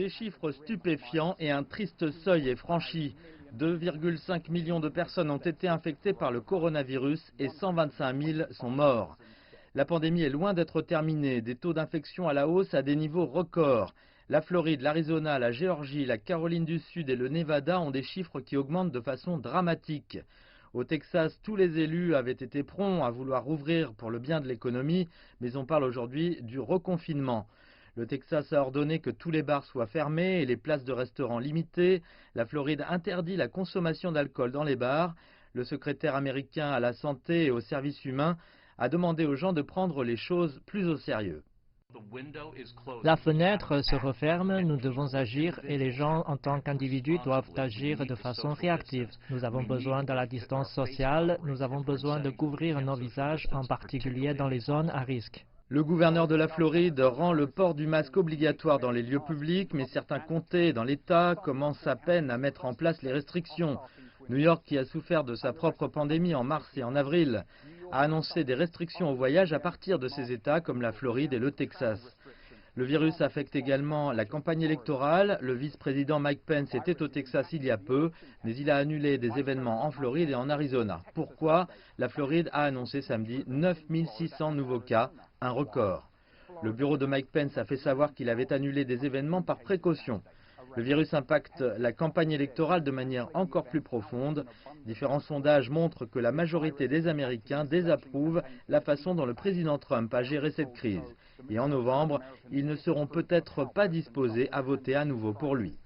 Des chiffres stupéfiants et un triste seuil est franchi. 2,5 millions de personnes ont été infectées par le coronavirus et 125 000 sont morts. La pandémie est loin d'être terminée, des taux d'infection à la hausse à des niveaux records. La Floride, l'Arizona, la Géorgie, la Caroline du Sud et le Nevada ont des chiffres qui augmentent de façon dramatique. Au Texas, tous les élus avaient été prompts à vouloir rouvrir pour le bien de l'économie, mais on parle aujourd'hui du reconfinement. Le Texas a ordonné que tous les bars soient fermés et les places de restaurants limitées. La Floride interdit la consommation d'alcool dans les bars. Le secrétaire américain à la santé et aux services humains a demandé aux gens de prendre les choses plus au sérieux. La fenêtre se referme, nous devons agir et les gens en tant qu'individus doivent agir de façon réactive. Nous avons besoin de la distance sociale, nous avons besoin de couvrir nos visages, en particulier dans les zones à risque. Le gouverneur de la Floride rend le port du masque obligatoire dans les lieux publics, mais certains comtés dans l'État commencent à peine à mettre en place les restrictions. New York, qui a souffert de sa propre pandémie en mars et en avril, a annoncé des restrictions au voyage à partir de ces États comme la Floride et le Texas. Le virus affecte également la campagne électorale. Le vice-président Mike Pence était au Texas il y a peu, mais il a annulé des événements en Floride et en Arizona. Pourquoi? La Floride a annoncé samedi 9 600 nouveaux cas, un record. Le bureau de Mike Pence a fait savoir qu'il avait annulé des événements par précaution. Le virus impacte la campagne électorale de manière encore plus profonde. Différents sondages montrent que la majorité des Américains désapprouvent la façon dont le président Trump a géré cette crise. Et en novembre, ils ne seront peut-être pas disposés à voter à nouveau pour lui.